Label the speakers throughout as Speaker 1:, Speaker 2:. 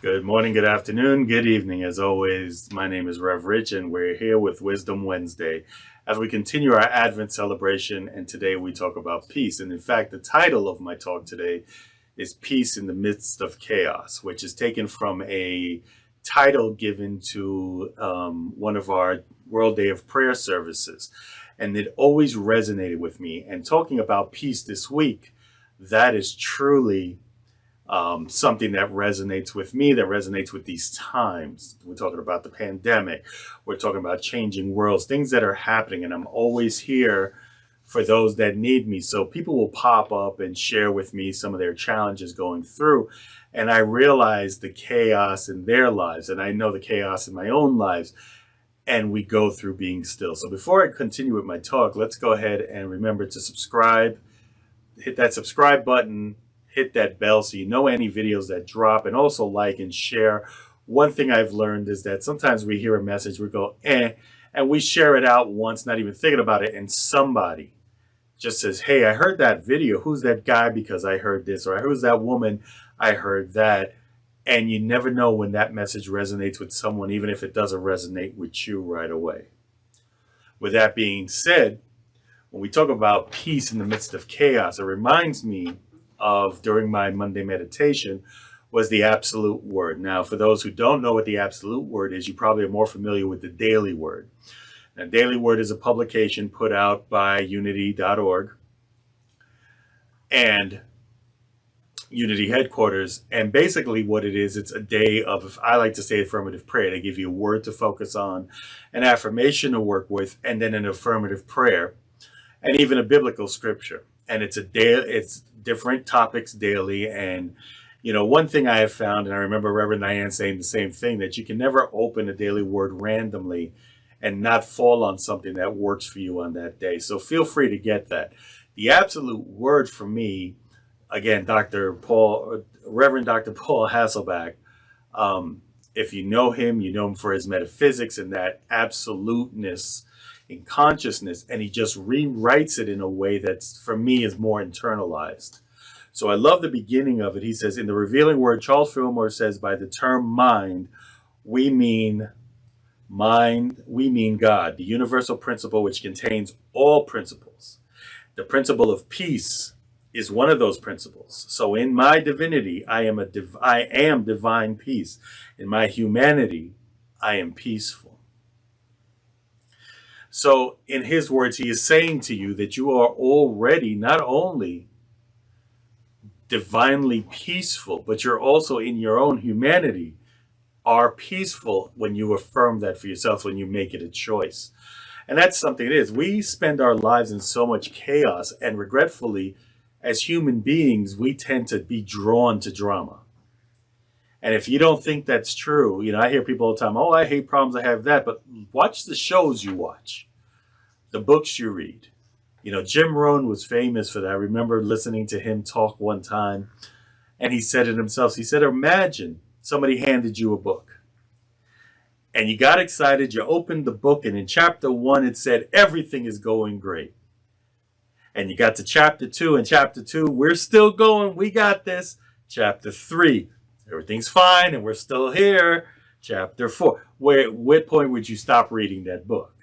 Speaker 1: Good morning, good afternoon, good evening. As always, my name is Rev Rich, and we're here with Wisdom Wednesday as we continue our Advent celebration. And today we talk about peace. And in fact, the title of my talk today is Peace in the Midst of Chaos, which is taken from a title given to one of our World Day of Prayer services. And it always resonated with me. And talking about peace this week, that is truly something that resonates with me, that resonates with these times. We're talking about the pandemic. We're talking about changing worlds, things that are happening. And I'm always here for those that need me. So people will pop up and share with me some of their challenges going through. And I realize the chaos in their lives. And I know the chaos in my own lives. And we go through being still. So before I continue with my talk, let's go ahead and remember to subscribe. Hit that subscribe button. Hit that bell so you know any videos that drop, and also like and share. One thing I've learned is that sometimes we hear a message, we go, and we share it out once, not even thinking about it, and somebody just says, hey, I heard that video. Who's that guy because I heard this? Or who's that woman? I heard that. And you never know when that message resonates with someone, even if it doesn't resonate with you right away. With that being said, when we talk about peace in the midst of chaos, it reminds me of during my Monday meditation was the absolute word. Now, for those who don't know what the absolute word is, you probably are more familiar with the daily word. Now, daily word is a publication put out by unity.org and Unity headquarters. And basically what it is, it's a day of, I like to say, affirmative prayer. They give you a word to focus on, an affirmation to work with, and then an affirmative prayer, and even a biblical scripture. And it's it's different topics daily. And, you know, one thing I have found, and I remember Reverend Diane saying the same thing, that you can never open a daily word randomly and not fall on something that works for you on that day. So feel free to get that. The absolute word for me, again, Reverend Dr. Paul Hasselback, if you know him for his metaphysics and that absoluteness in consciousness, and he just rewrites it in a way that's, for me, is more internalized. So I love the beginning of it. He says, in the revealing word, Charles Fillmore says, by the term mind, we mean God, the universal principle which contains all principles. The principle of peace is one of those principles. So in my divinity, I am divine peace. In my humanity, I am peaceful. So in his words, he is saying to you that you are already not only divinely peaceful, but you're also in your own humanity are peaceful when you affirm that for yourself, when you make it a choice. And that's something it is. We spend our lives in so much chaos, and regretfully, as human beings, we tend to be drawn to drama. And if you don't think that's true, you know, I hear people all the time, oh, I hate problems, I have that. But watch the shows you watch, the books you read. You know, Jim Rohn was famous for that. I remember listening to him talk one time, and he said it himself. He said, imagine somebody handed you a book, and you got excited, you opened the book, and in chapter 1, it said, everything is going great. And you got to chapter 2, and chapter 2, we're still going, we got this. Chapter 3, everything's fine, and we're still here. Chapter 4, what point would you stop reading that book?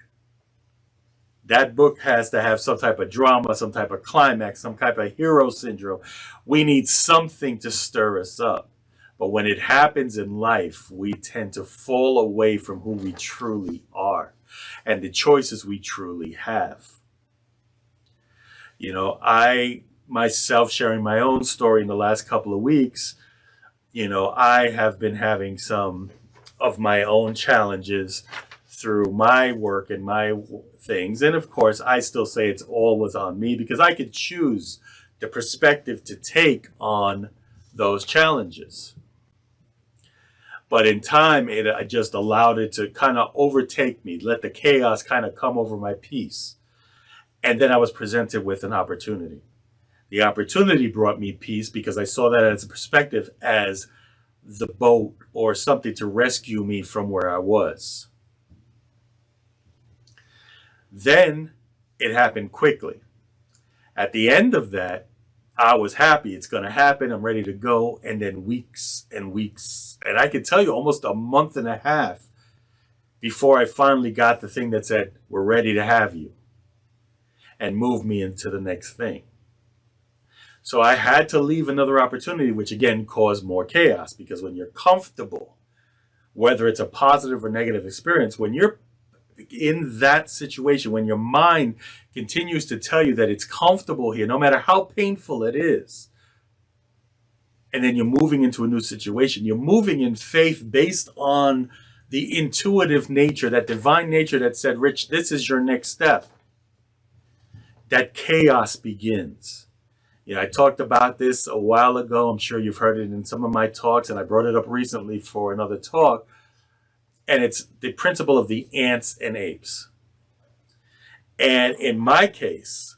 Speaker 1: That book has to have some type of drama, some type of climax, some type of hero syndrome. We need something to stir us up. But when it happens in life, we tend to fall away from who we truly are and the choices we truly have. You know, I myself, sharing my own story in the last couple of weeks, you know, I have been having some of my own challenges through my work and my things. And of course, I still say it's always on me because I could choose the perspective to take on those challenges. But in time, I just allowed it to kind of overtake me, let the chaos kind of come over my peace. And then I was presented with an opportunity. The opportunity brought me peace because I saw that as a perspective, as the boat or something to rescue me from where I was. Then it happened quickly. At the end of that, I was happy. It's going to happen. I'm ready to go. And then weeks and weeks. And I could tell you almost a month and a half before I finally got the thing that said, we're ready to have you, and moved me into the next thing. So I had to leave another opportunity, which again caused more chaos, because when you're comfortable, whether it's a positive or negative experience, when you're in that situation, when your mind continues to tell you that it's comfortable here, no matter how painful it is, and then you're moving into a new situation, you're moving in faith based on the intuitive nature, that divine nature that said, Rich, this is your next step. That chaos begins. I talked about this a while ago. I'm sure you've heard it in some of my talks, and I brought it up recently for another talk. And it's the principle of the ants and apes. And in my case,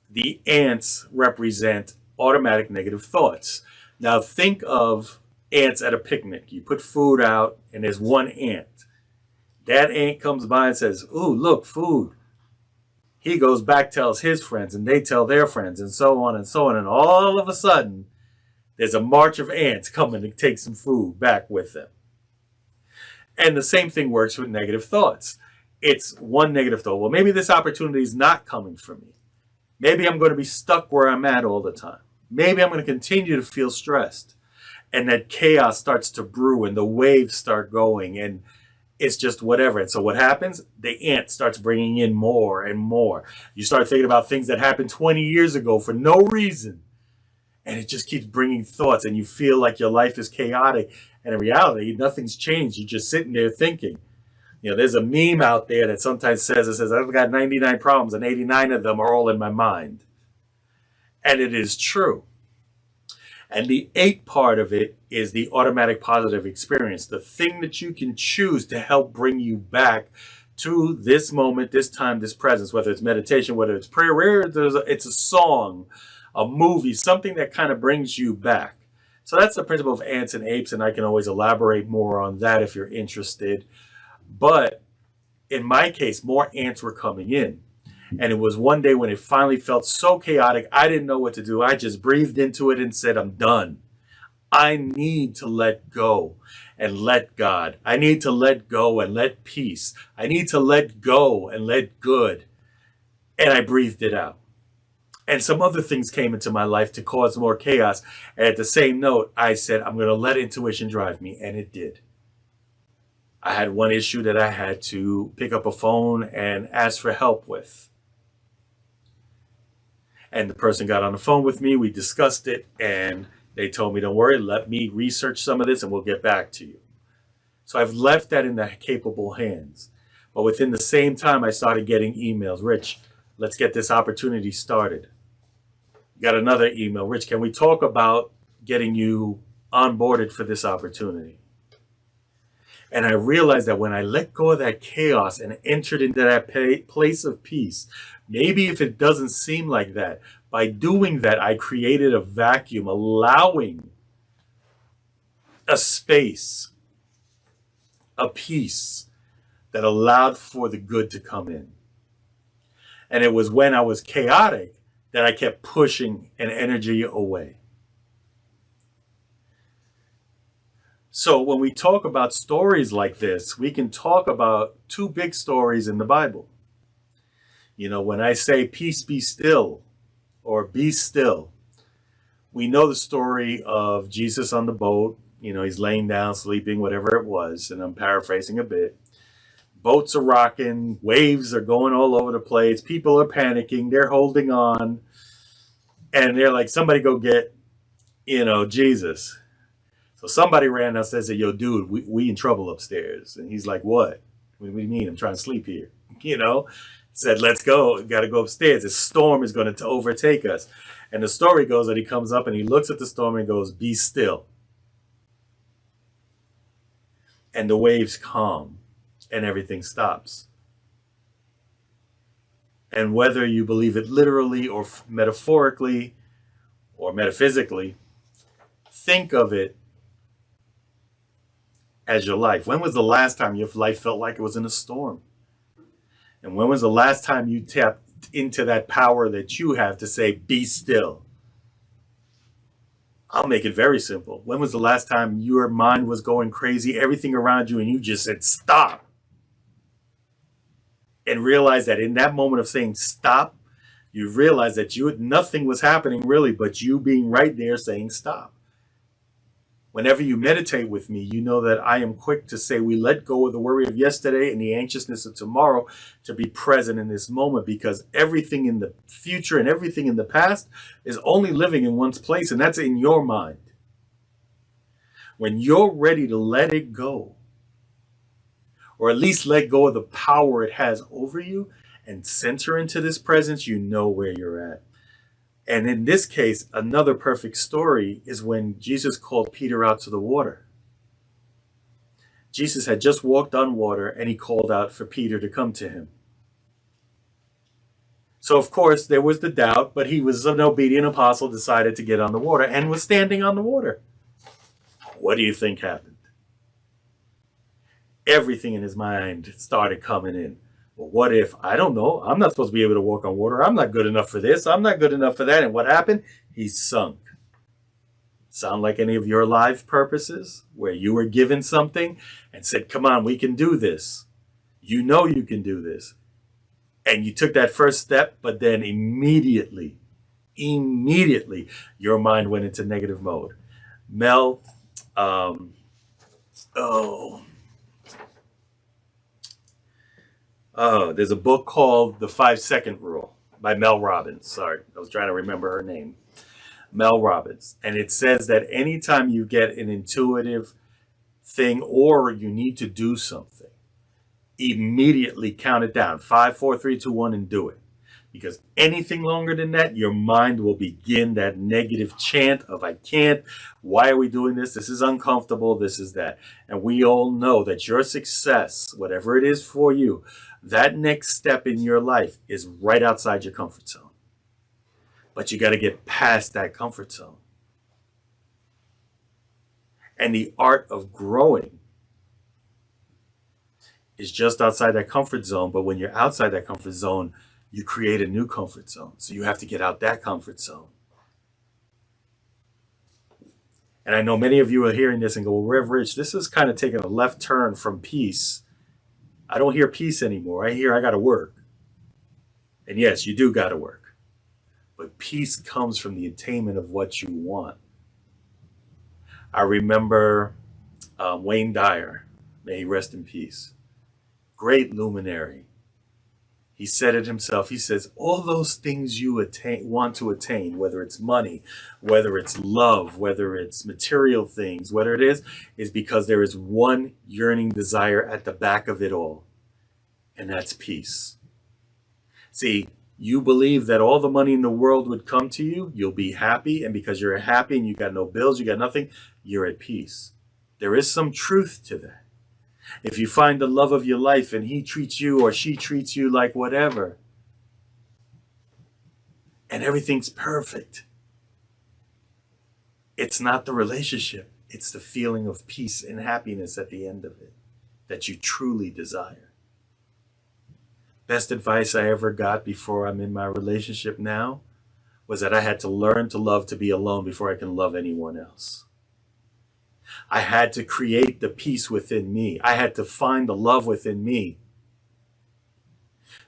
Speaker 1: the ants represent automatic negative thoughts. Now think of ants at a picnic. You put food out and there's one ant. That ant comes by and says, ooh, look, food. He goes back, tells his friends, and they tell their friends, and so on and so on. And all of a sudden, there's a march of ants coming to take some food back with them. And the same thing works with negative thoughts. It's one negative thought. Well, maybe this opportunity is not coming for me. Maybe I'm going to be stuck where I'm at all the time. Maybe I'm going to continue to feel stressed. And that chaos starts to brew and the waves start going and it's just whatever. And so what happens? The ant starts bringing in more and more. You start thinking about things that happened 20 years ago for no reason. And it just keeps bringing thoughts and you feel like your life is chaotic. And in reality, nothing's changed. You're just sitting there thinking. There's a meme out there that sometimes says, I've got 99 problems and 89 of them are all in my mind. And it is true. And the ape part of it is the automatic positive experience, the thing that you can choose to help bring you back to this moment, this time, this presence, whether it's meditation, whether it's prayer, it's a song, a movie, something that kind of brings you back. So that's the principle of ants and apes, and I can always elaborate more on that if you're interested. But in my case, more ants were coming in. And it was one day when it finally felt so chaotic, I didn't know what to do. I just breathed into it and said, I'm done. I need to let go and let God. I need to let go and let peace. I need to let go and let good. And I breathed it out. And some other things came into my life to cause more chaos. And at the same note, I said, I'm going to let intuition drive me. And it did. I had one issue that I had to pick up a phone and ask for help with. And the person got on the phone with me. We discussed it. And they told me, don't worry, let me research some of this and we'll get back to you. So I've left that in the capable hands. But within the same time, I started getting emails. Rich, let's get this opportunity started. Got another email. Rich, can we talk about getting you onboarded for this opportunity? And I realized that when I let go of that chaos and entered into that place of peace, maybe if it doesn't seem like that, by doing that, I created a vacuum, allowing a space, a peace that allowed for the good to come in. And it was when I was chaotic that I kept pushing an energy away. So when we talk about stories like this, we can talk about two big stories in the Bible. When I say peace be still or be still, we know the story of Jesus on the boat. He's laying down, sleeping, whatever it was. And I'm paraphrasing a bit. Boats are rocking, waves are going all over the place. People are panicking. They're holding on. And they're like, somebody go get, Jesus. So somebody ran downstairs and said, yo, dude, we in trouble upstairs. And he's like, what? What do you mean? I'm trying to sleep here. Said, let's go. Got to go upstairs. This storm is going to overtake us. And the story goes that he comes up and he looks at the storm and goes, be still. And the waves calm and everything stops. And whether you believe it literally or metaphorically or metaphysically, think of it as your life. When was the last time your life felt like it was in a storm? And when was the last time you tapped into that power that you have to say, be still? I'll make it very simple. When was the last time your mind was going crazy, everything around you, and you just said stop? And realize that in that moment of saying stop, you realize that nothing was happening really, but you being right there saying stop. Whenever you meditate with me, you know that I am quick to say we let go of the worry of yesterday and the anxiousness of tomorrow to be present in this moment, because everything in the future and everything in the past is only living in one place, and that's in your mind. When you're ready to let it go, or at least let go of the power it has over you and center into this presence, you know where you're at. And in this case, another perfect story is when Jesus called Peter out to the water. Jesus had just walked on water and he called out for Peter to come to him. So, of course, there was the doubt, but he was an obedient apostle, decided to get on the water and was standing on the water. What do you think happened? Everything in his mind started coming in. Well, what if, I don't know, I'm not supposed to be able to walk on water. I'm not good enough for this. I'm not good enough for that. And what happened? He sunk. Sound like any of your life purposes where you were given something and said, come on, we can do this. You know you can do this. And you took that first step, but then immediately, your mind went into negative mode. Mel, there's a book called The 5-Second Rule by Mel Robbins. Sorry, I was trying to remember her name. Mel Robbins. And it says that anytime you get an intuitive thing or you need to do something, immediately count it down. 5, 4, 3, 2, 1, and do it. Because anything longer than that, your mind will begin that negative chant of I can't, why are we doing this? This is uncomfortable, this is that. And we all know that your success, whatever it is for you, that next step in your life is right outside your comfort zone. But you got to get past that comfort zone. And the art of growing is just outside that comfort zone. But when you're outside that comfort zone, you create a new comfort zone. So you have to get out that comfort zone. And I know many of you are hearing this and go, well, Rev Rich, this is kind of taking a left turn from peace. I don't hear peace anymore. I hear I got to work. And yes, you do got to work. But peace comes from the attainment of what you want. I remember Wayne Dyer, may he rest in peace. Great luminary. He said it himself. He says, all those things you want to attain, whether it's money, whether it's love, whether it's material things, whether it is because there is one yearning desire at the back of it all. And that's peace. See, you believe that all the money in the world would come to you, you'll be happy, and because you're happy and you got no bills, you got nothing, you're at peace. There is some truth to that. If you find the love of your life and he treats you or she treats you like whatever, and everything's perfect, it's not the relationship, it's the feeling of peace and happiness at the end of it that you truly desire. Best advice I ever got before I'm in my relationship now was that I had to learn to love to be alone before I can love anyone else. I had to create the peace within me. I had to find the love within me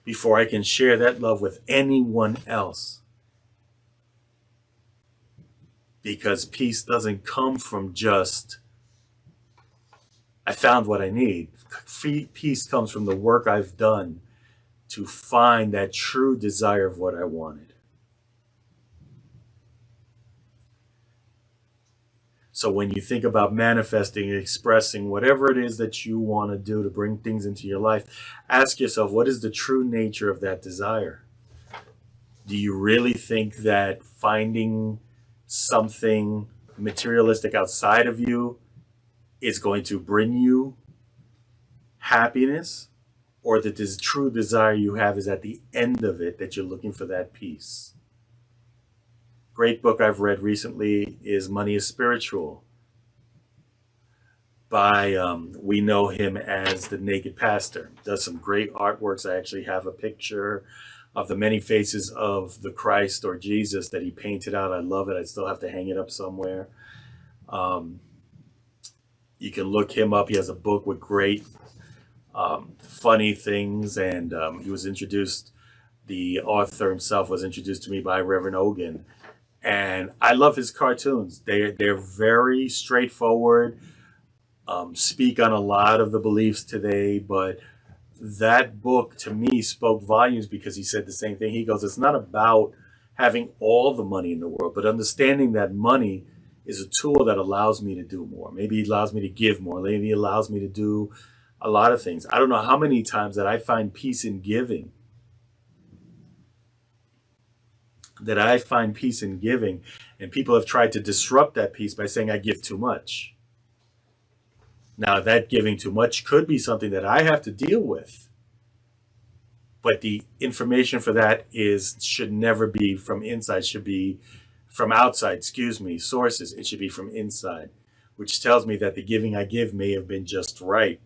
Speaker 1: before I can share that love with anyone else. Because peace doesn't come from just, I found what I need. Peace comes from the work I've done to find that true desire of what I wanted. So when you think about manifesting, expressing, whatever it is that you want to do to bring things into your life, ask yourself, what is the true nature of that desire? Do you really think that finding something materialistic outside of you is going to bring you happiness? Or that this true desire you have is at the end of it that you're looking for that peace? Great book I've read recently is Money is Spiritual by, we know him as the Naked Pastor. Does some great artworks. I actually have a picture of the many faces of the Christ or Jesus that he painted out. I love it. I still have to hang it up somewhere. Um, you can look him up. He has a book with great funny things, and he was introduced. The author himself was introduced to me by Reverend Ogan, and I love his cartoons. They're very straightforward. Speak on a lot of the beliefs today, but that book to me spoke volumes because he said the same thing. He goes, it's not about having all the money in the world, but understanding that money is a tool that allows me to do more. Maybe it allows me to give more. Maybe it allows me to do a lot of things. I don't know how many times that I find peace in giving, and people have tried to disrupt that peace by saying I give too much. Now, that giving too much could be something that I have to deal with, but the information for that should never be from inside, should be from outside, sources. It should be from inside, which tells me that the giving I give may have been just right.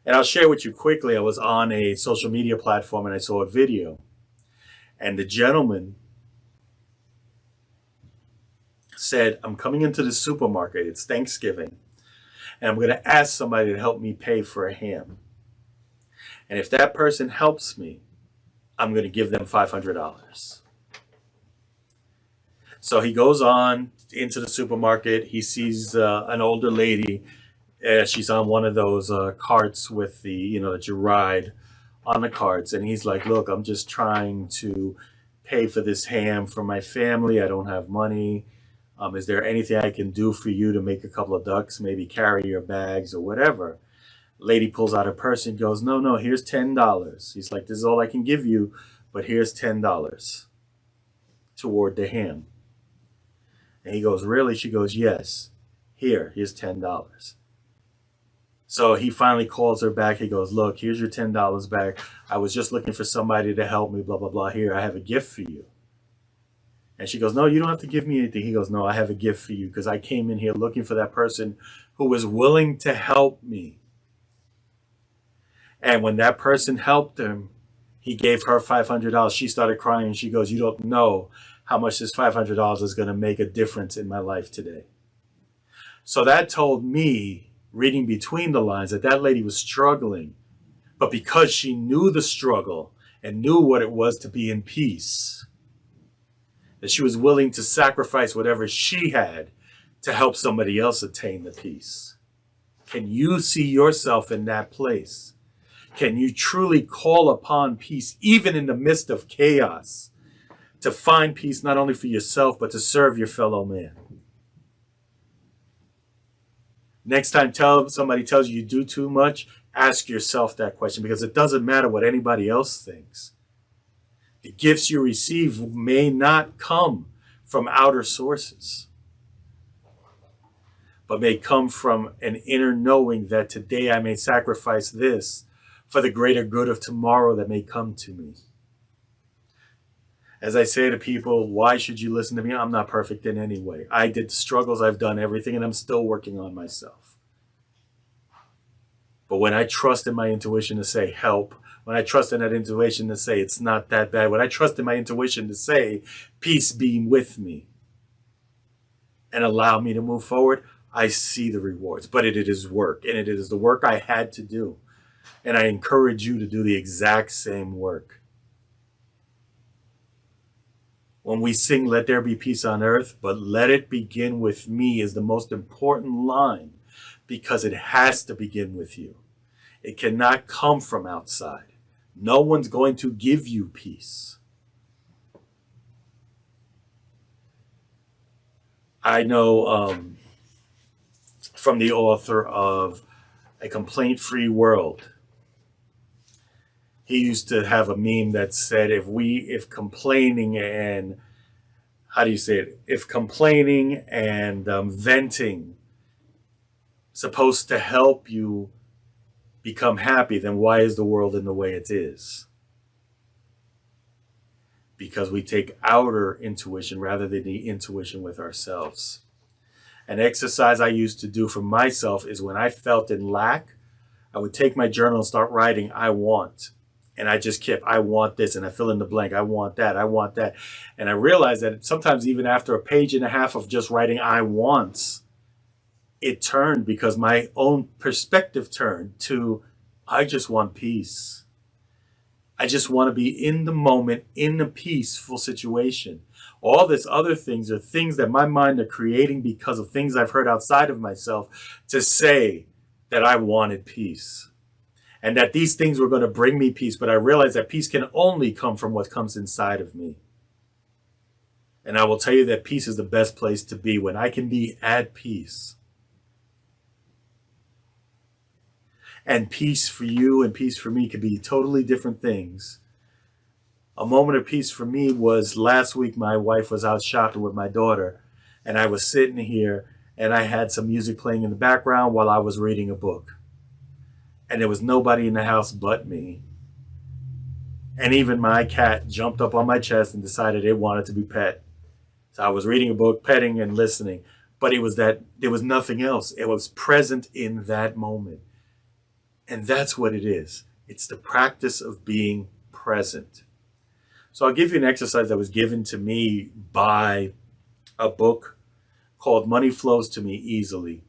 Speaker 1: And I'll share with you quickly, I was on a social media platform and I saw a video, and the gentleman said, I'm coming into the supermarket, it's Thanksgiving, and I'm going to ask somebody to help me pay for a ham. And if that person helps me, I'm going to give them $500. So he goes on into the supermarket. He sees an older lady. She's on one of those carts with that you ride on the carts. And he's like, look, I'm just trying to pay for this ham for my family. I don't have money. Is there anything I can do for you to make a couple of ducks, maybe carry your bags or whatever? Lady pulls out her purse and goes, no, here's $10. He's like, this is all I can give you, but here's $10 toward the ham. And he goes, really? She goes, yes. Here's $10. So he finally calls her back. He goes, look, here's your $10 back. I was just looking for somebody to help me, blah, blah, blah. Here, I have a gift for you. And she goes, no, you don't have to give me anything. He goes, no, I have a gift for you because I came in here looking for that person who was willing to help me. And when that person helped him, he gave her $500. She started crying. She goes, you don't know how much this $500 is going to make a difference in my life today. So that told me, reading between the lines, that lady was struggling. But because she knew the struggle and knew what it was to be in peace, that she was willing to sacrifice whatever she had to help somebody else attain the peace. Can you see yourself in that place? Can you truly call upon peace, even in the midst of chaos, to find peace not only for yourself, but to serve your fellow man? Next time somebody tells you do too much, ask yourself that question, because it doesn't matter what anybody else thinks. The gifts you receive may not come from outer sources, but may come from an inner knowing that today I may sacrifice this for the greater good of tomorrow that may come to me. As I say to people, why should you listen to me? I'm not perfect in any way. I did the struggles, I've done everything, and I'm still working on myself. But when I trust in my intuition to say help, when I trust in that intuition to say it's not that bad, when I trust in my intuition to say peace be with me and allow me to move forward, I see the rewards. But it is work, and it is the work I had to do. And I encourage you to do the exact same work. When we sing, let there be peace on earth, but let it begin with me is the most important line, because it has to begin with you. It cannot come from outside. No one's going to give you peace. I know from the author of A Complaint-Free World, he used to have a meme that said, if complaining and, if complaining and venting supposed to help you become happy, then why is the world in the way it is? Because we take outer intuition rather than the intuition with ourselves. An exercise I used to do for myself is when I felt in lack, I would take my journal and start writing, I want. And I just kept, I want this, and I fill in the blank. I want that. I want that. And I realized that sometimes even after a page and a half of just writing I wants, it turned because my own perspective turned to, I just want peace. I just want to be in the moment, in a peaceful situation. All this other things are things that my mind are creating because of things I've heard outside of myself to say that I wanted peace. And that these things were going to bring me peace. But I realized that peace can only come from what comes inside of me. And I will tell you that peace is the best place to be, when I can be at peace. And peace for you and peace for me could be totally different things. A moment of peace for me was last week. My wife was out shopping with my daughter, and I was sitting here and I had some music playing in the background while I was reading a book. And there was nobody in the house but me. And even my cat jumped up on my chest and decided it wanted to be pet. So I was reading a book, petting and listening. But it was that there was nothing else. It was present in that moment. And that's what it is. It's the practice of being present. So I'll give you an exercise that was given to me by a book called Money Flows to Me Easily.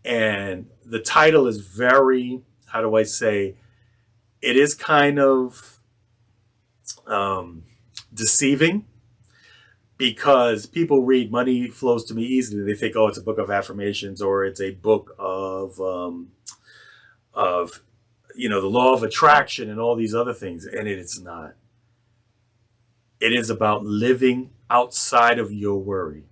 Speaker 1: And the title is very, how do I say, it is kind of deceiving, because people read Money Flows to Me Easily. They think, oh, it's a book of affirmations, or it's a book of the law of attraction and all these other things. And it's not. It is about living outside of your worry.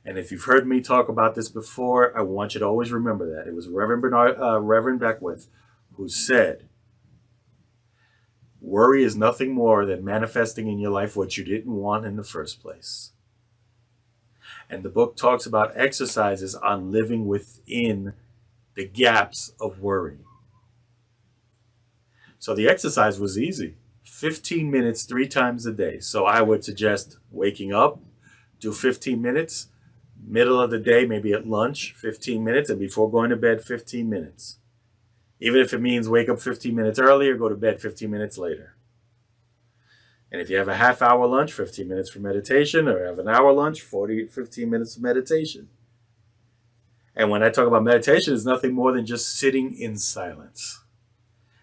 Speaker 1: And if you've heard me talk about this before, I want you to always remember that. It was Reverend Beckwith who said, worry is nothing more than manifesting in your life what you didn't want in the first place. And the book talks about exercises on living within the gaps of worry. So the exercise was easy. 15 minutes 3 times a day. So I would suggest waking up, do 15 minutes, middle of the day, maybe at lunch, 15 minutes, and before going to bed, 15 minutes. Even if it means wake up 15 minutes earlier, go to bed 15 minutes later. And if you have a half-hour lunch, 15 minutes for meditation, or have an hour lunch, 15 minutes of meditation. And when I talk about meditation, it's nothing more than just sitting in silence.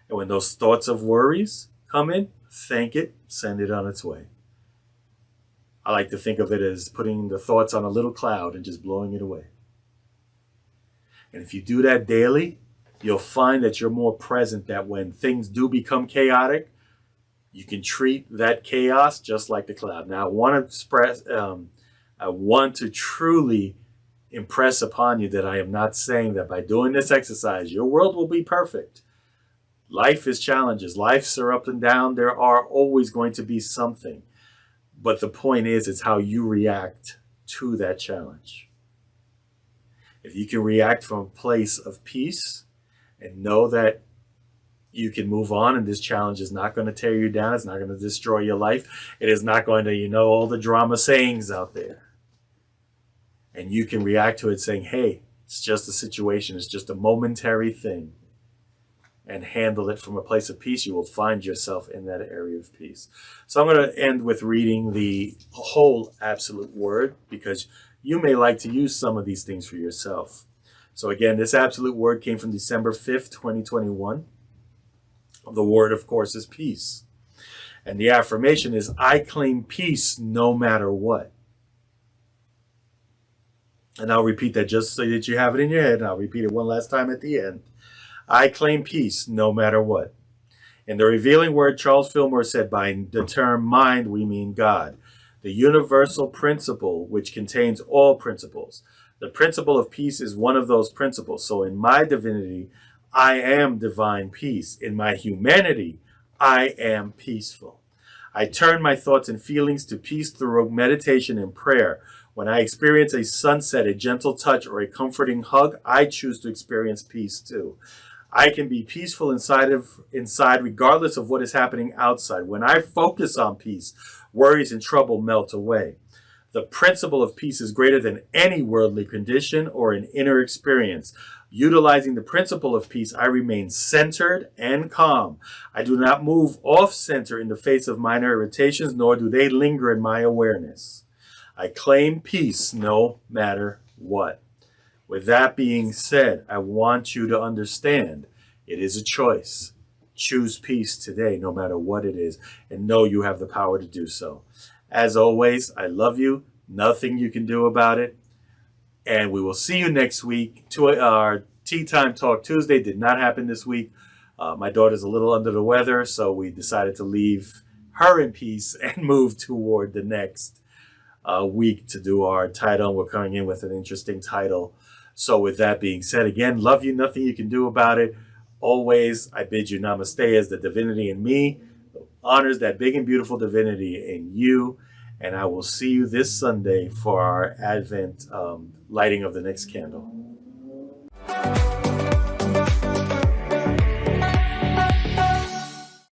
Speaker 1: And when those thoughts of worries come in, thank it, send it on its way. I like to think of it as putting the thoughts on a little cloud and just blowing it away. And if you do that daily, you'll find that you're more present, that when things do become chaotic, you can treat that chaos just like the cloud. Now, I want to truly impress upon you that I am not saying that by doing this exercise, your world will be perfect. Life is challenges. Life's are up and down. There are always going to be something. But the point is, it's how you react to that challenge. If you can react from a place of peace and know that you can move on, and this challenge is not going to tear you down, it's not going to destroy your life, it is not going to, all the drama sayings out there. And you can react to it saying, hey, it's just a situation, it's just a momentary thing. And handle it from a place of peace, you will find yourself in that area of peace. So I'm going to end with reading the whole absolute word, because you may like to use some of these things for yourself. So again, this absolute word came from December 5th, 2021. The word, of course, is peace. And the affirmation is, I claim peace no matter what. And I'll repeat that just so that you have it in your head. And I'll repeat it one last time at the end. I claim peace no matter what. In the revealing word, Charles Fillmore said, by the term mind, we mean God, the universal principle which contains all principles. The principle of peace is one of those principles. So in my divinity, I am divine peace. In my humanity, I am peaceful. I turn my thoughts and feelings to peace through meditation and prayer. When I experience a sunset, a gentle touch, or a comforting hug, I choose to experience peace too. I can be peaceful inside regardless of what is happening outside. When I focus on peace, worries and trouble melt away. The principle of peace is greater than any worldly condition or an inner experience. Utilizing the principle of peace, I remain centered and calm. I do not move off center in the face of minor irritations, nor do they linger in my awareness. I claim peace no matter what. With that being said, I want you to understand it is a choice. Choose peace today, no matter what it is, and know you have the power to do so. As always, I love you. Nothing you can do about it. And we will see you next week. Our Tea Time Talk Tuesday did not happen this week. My daughter's a little under the weather, so we decided to leave her in peace and move toward the next week to do our title. We're coming in with an interesting title. So with that being said, again, love you. Nothing you can do about it. Always, I bid you namaste as the divinity in me honors that big and beautiful divinity in you. And I will see you this Sunday for our Advent lighting of the next candle.